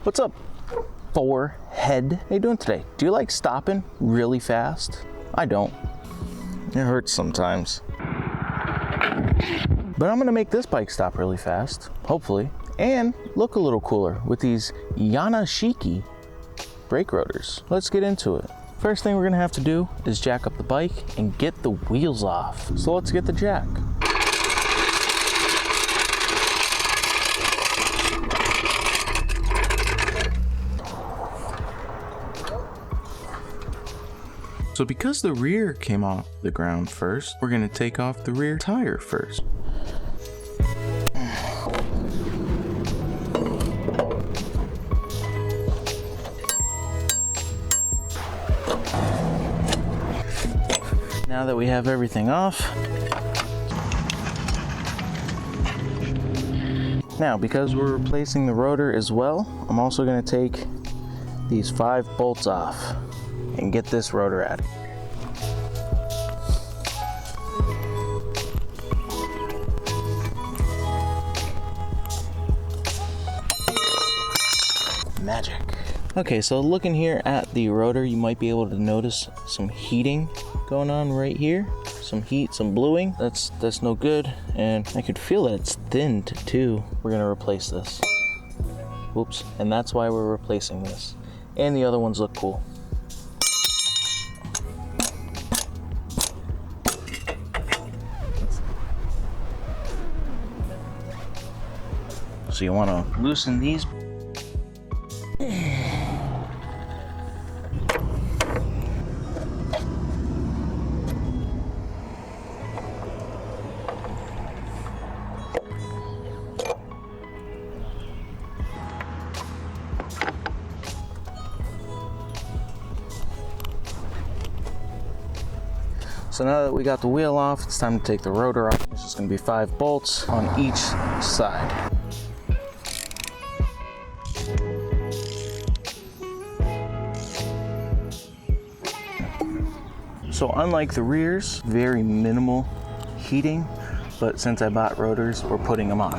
What's up, forehead? How you doing today? Do you like stopping really fast? I don't. It hurts sometimes. But I'm gonna make this bike stop really fast, hopefully, and look a little cooler with these Yanashiki brake rotors. Let's get into it. First thing we're gonna have to do is jack up the bike and get the wheels off. So let's get the jack. So because the rear came off the ground first, we're gonna take off the rear tire first. Now that we have everything off, now because we're replacing the rotor as well, I'm also gonna take these 5 bolts off and get this rotor out. Magic. Okay, so looking here at the rotor, you might be able to notice some heating going on right here. Some heat, some bluing. That's no good, and I could feel that it's thinned too. We're gonna replace this. Oops, and that's why we're replacing this. And the other ones look cool. So you want to loosen these. So now that we got the wheel off, it's time to take the rotor off. There's just going to be 5 bolts on each side. So unlike the rears, very minimal heating, but since I bought rotors, we're putting them on.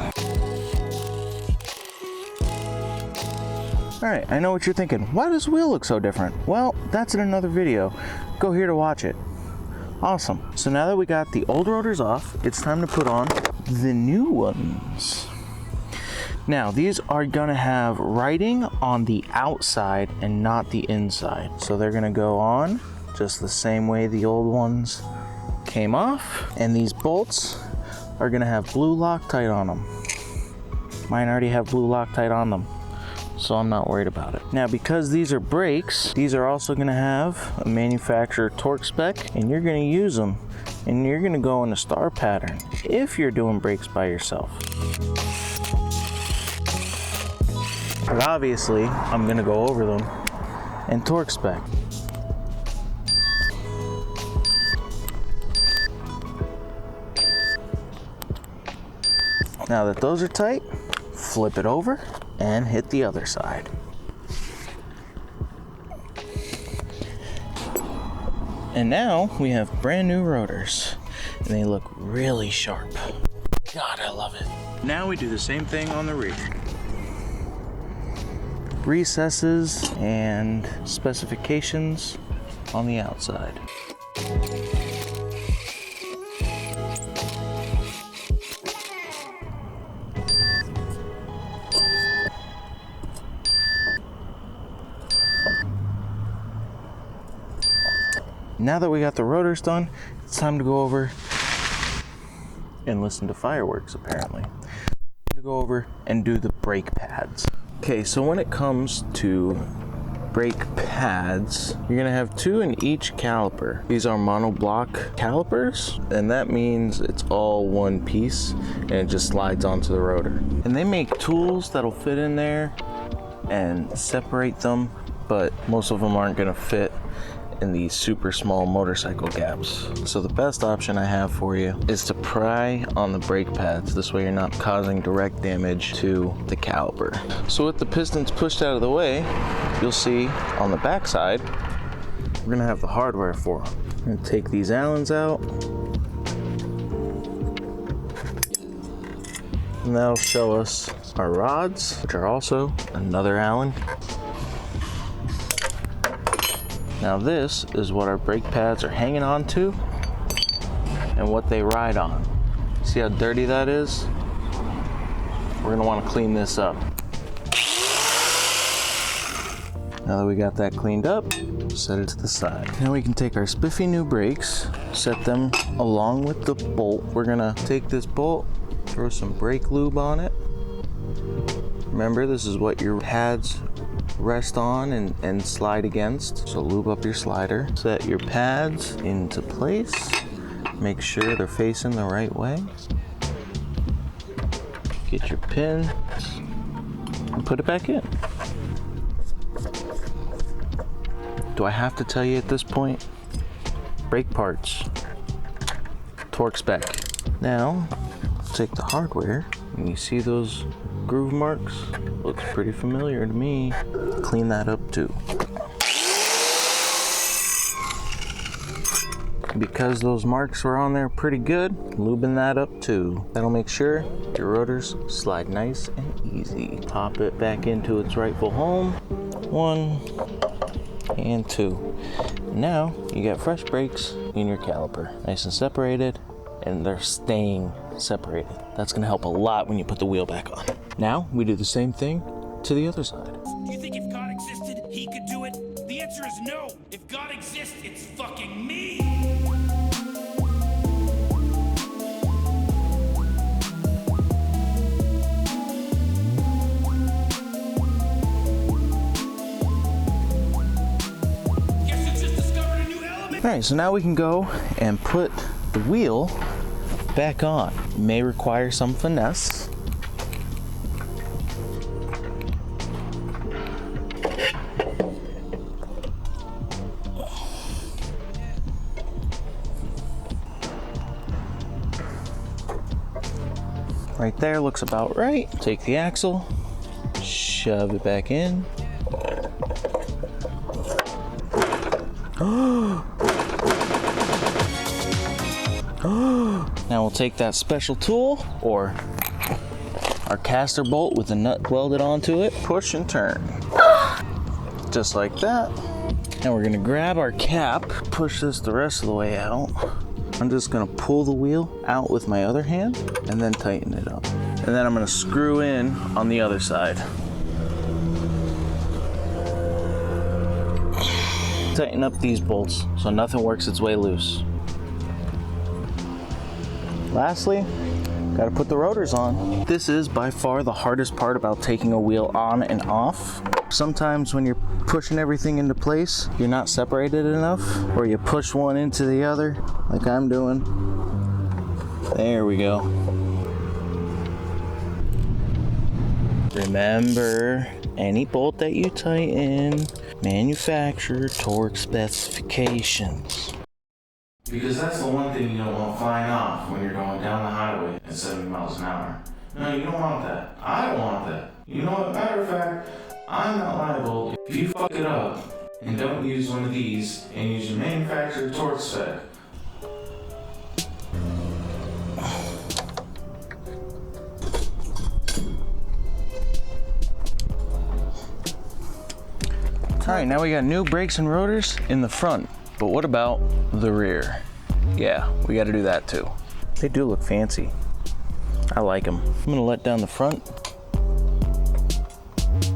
All right, I know what you're thinking. Why does the wheel look so different? Well, that's in another video. Go here to watch it. Awesome. So now that we got the old rotors off, it's time to put on the new ones. Now, these are gonna have writing on the outside and not the inside. So they're gonna go on just the same way the old ones came off. And these bolts are gonna have blue Loctite on them. Mine already have blue Loctite on them, so I'm not worried about it. Now, because these are brakes, these are also gonna have a manufacturer torque spec, and you're gonna use them, and you're gonna go in a star pattern if you're doing brakes by yourself. But obviously, I'm gonna go over them and torque spec. Now that those are tight, flip it over and hit the other side. And now we have brand new rotors, and they look really sharp. God, I love it. Now we do the same thing on the rear. Recesses and specifications on the outside. Now that we got the rotors done, it's time to go over and listen to fireworks, apparently. To go over and do the brake pads. Okay, so when it comes to brake pads, you're gonna have 2 in each caliper. These are monoblock calipers, and that means it's all one piece and it just slides onto the rotor. And they make tools that'll fit in there and separate them, but most of them aren't gonna fit in these super small motorcycle gaps. So the best option I have for you is to pry on the brake pads. This way you're not causing direct damage to the caliper. So with the pistons pushed out of the way, you'll see on the back side, we're gonna have the hardware for them. I'm gonna take these Allens out. And that'll show us our rods, which are also another Allen. Now this is what our brake pads are hanging on to and what they ride on. See how dirty that is? We're gonna wanna clean this up. Now that we got that cleaned up, set it to the side. Now we can take our spiffy new brakes, set them along with the bolt. We're gonna take this bolt, throw some brake lube on it. Remember, this is what your pads rest on and slide against. So lube up your slider. Set your pads into place. Make sure they're facing the right way. Get your pin and put it back in. Do I have to tell you at this point? Brake parts, torque spec. Now, take the hardware, and you see those groove marks? Looks pretty familiar to me. Clean that up too. Because those marks were on there pretty good, lubing that up too. That'll make sure your rotors slide nice and easy. Pop it back into its rightful home. 1 and 2. Now you got fresh brakes in your caliper, nice and separated, and they're staying separated. That's gonna help a lot when you put the wheel back on. Now we do the same thing to the other side. Do you think if God existed, he could do it? The answer is no. If God exists, it's fucking me. All right, so now we can go and put the wheel back on. It may require some finesse. Right there, looks about right. Take the axle, shove it back in. Now we'll take that special tool, or our caster bolt with a nut welded onto it, push and turn. Just like that. Now we're gonna grab our cap, push this the rest of the way out. I'm just gonna pull the wheel out with my other hand and then tighten it up. And then I'm gonna screw in on the other side. Tighten up these bolts so nothing works its way loose. Lastly, gotta put the rotors on. This is by far the hardest part about taking a wheel on and off. Sometimes when you're pushing everything into place, you're not separated enough, or you push one into the other, like I'm doing. There we go. Remember, any bolt that you tighten, manufacturer torque specifications. Because that's the one thing you don't want flying off when you're going down the highway at 70 miles an hour. No, you don't want that. I don't want that. You know what? Matter of fact, I'm not liable if you fuck it up and don't use one of these and use your manufacturer torque spec. Alright, now we got new brakes and rotors in the front. But what about the rear? Yeah, we got to do that too. They do look fancy. I like them. I'm gonna let down the front.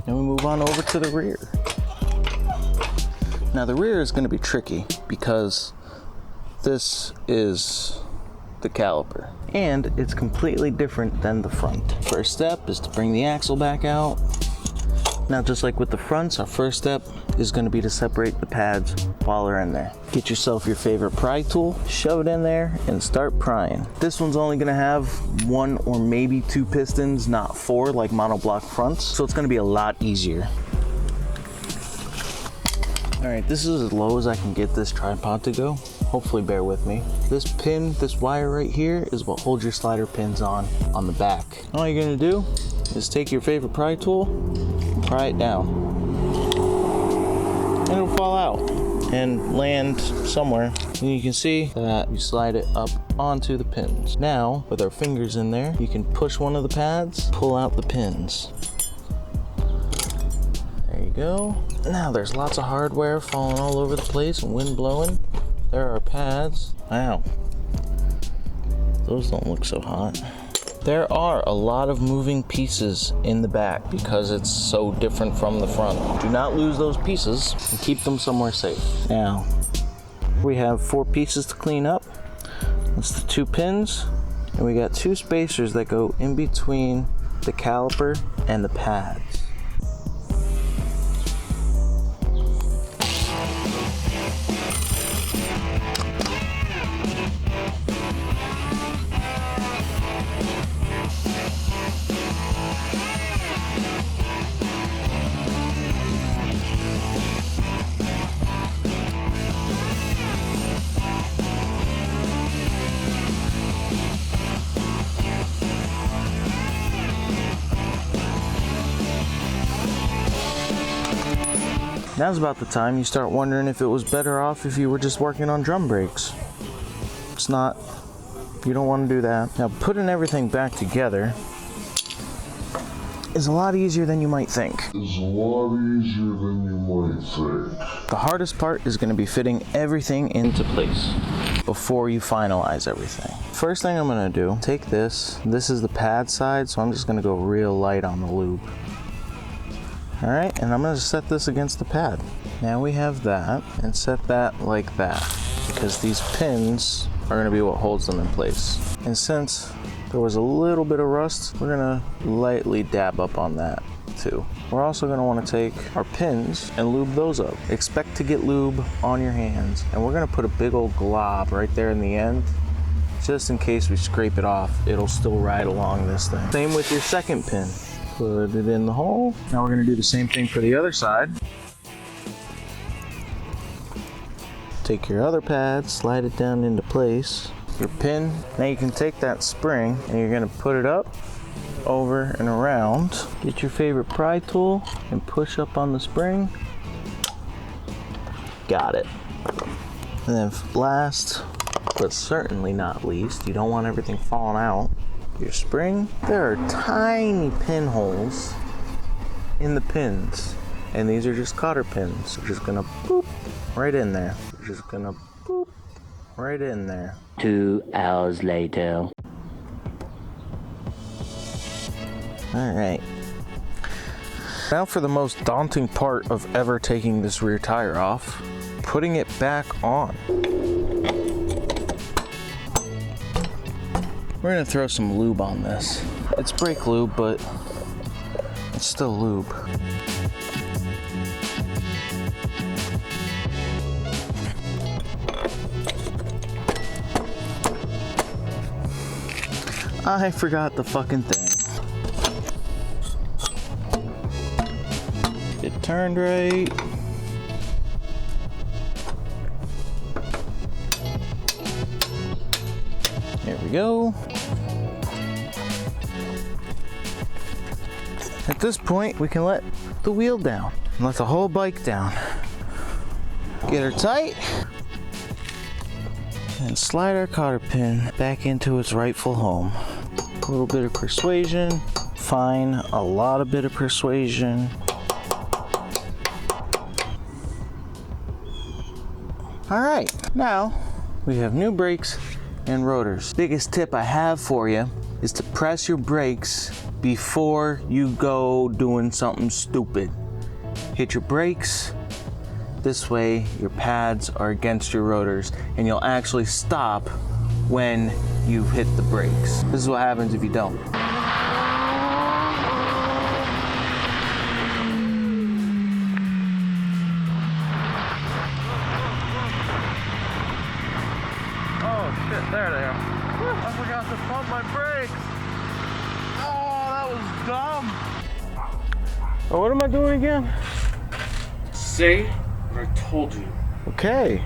And we move on over to the rear. Now the rear is gonna be tricky because this is the caliper. And it's completely different than the front. First step is to bring the axle back out. Now, just like with the fronts, our first step is going to be to separate the pads while they're in there. Get yourself your favorite pry tool, shove it in there, and start prying. This one's only going to have 1 or maybe 2 pistons, not 4 like monoblock fronts, so it's going to be a lot easier. All right, this is as low as I can get this tripod to go. Hopefully bear with me. This pin, this wire right here is what holds your slider pins on the back. All you're going to do is take your favorite pry tool, pry it down, and it'll fall out and land somewhere. And you can see that you slide it up onto the pins. Now, with our fingers in there, you can push one of the pads, pull out the pins. There you go. Now there's lots of hardware falling all over the place and wind blowing. There are pads. Wow. Those don't look so hot. There are a lot of moving pieces in the back because it's so different from the front. Do not lose those pieces and keep them somewhere safe. Now, we have 4 pieces to clean up. That's the 2 pins, and we got 2 spacers that go in between the caliper and the pads. Now's about the time you start wondering if it was better off if you were just working on drum brakes. It's not. You don't want to do that. Now, putting everything back together is a lot easier than you might think. The hardest part is going to be fitting everything into place before you finalize everything. First thing I'm going to do, take this. This is the pad side, so I'm just going to go real light on the lube. All right, and I'm gonna set this against the pad. Now we have that, and set that like that, because these pins are gonna be what holds them in place. And since there was a little bit of rust, we're gonna lightly dab up on that too. We're also gonna wanna take our pins and lube those up. Expect to get lube on your hands, and we're gonna put a big old glob right there in the end, just in case we scrape it off, it'll still ride along this thing. Same with your second pin. Put it in the hole. Now we're going to do the same thing for the other side. Take your other pad, slide it down into place. Your pin. Now you can take that spring and you're going to put it up, over, and around. Get your favorite pry tool and push up on the spring. Got it. And then last, but certainly not least, you don't want everything falling out. Your spring, there are tiny pinholes in the pins, and these are just cotter pins. We're just gonna boop right in there. We're just gonna boop right in there. 2 hours later. All right. Now for the most daunting part of ever taking this rear tire off, putting it back on. We're gonna throw some lube on this. It's brake lube, but it's still lube. I forgot the fucking thing. It turned right. There we go. At this point, we can let the wheel down and let the whole bike down. Get her tight and slide our cotter pin back into its rightful home. A little bit of persuasion, fine, a lot of bit of persuasion. All right, now we have new brakes and rotors. Biggest tip I have for you is to press your brakes before you go doing something stupid. Hit your brakes. This way your pads are against your rotors and you'll actually stop when you hit the brakes. This is what happens if you don't. Oh shit, there they are. I forgot to pump my brakes. Oh, that was dumb. Oh, what am I doing again? Say what I told you. Okay.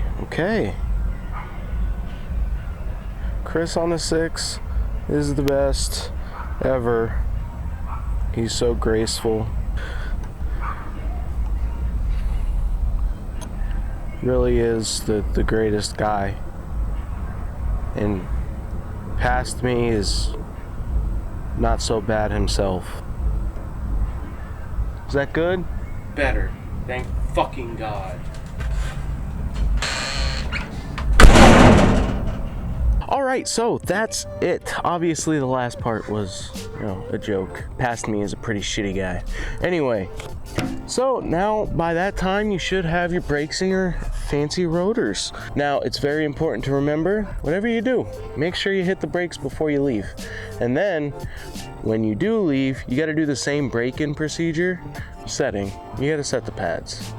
Chris on the 6 is the best ever. He's so graceful. Really is the greatest guy in Past me is not so bad himself. Is that good? Better. Thank fucking God. Alright, so that's it. Obviously the last part was, a joke. Past me is a pretty shitty guy. Anyway, so now by that time you should have your brakes and your fancy rotors. Now it's very important to remember, whatever you do, make sure you hit the brakes before you leave. And then when you do leave, you gotta do the same brake-in procedure setting. You gotta set the pads.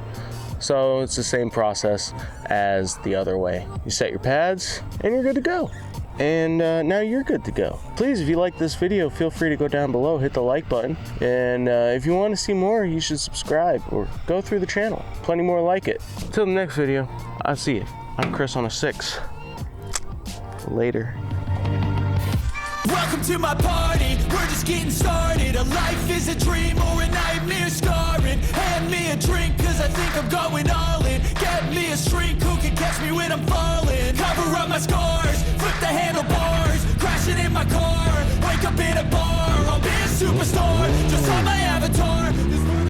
So it's the same process as the other way. You set your pads and you're good to go. And now you're good to go. Please, if you like this video, feel free to go down below, hit the like button. And if you want to see more, you should subscribe or go through the channel. Plenty more like it. Till the next video, I'll see you. I'm Chris on a 6. Later. Welcome to my party, we're just getting started. A life is a dream or a nightmare scarring. Hand me a drink cause I think I'm going all in. Get me a shrink who can catch me when I'm falling. Cover up my scars, flip the handlebars, crashing in my car, wake up in a bar.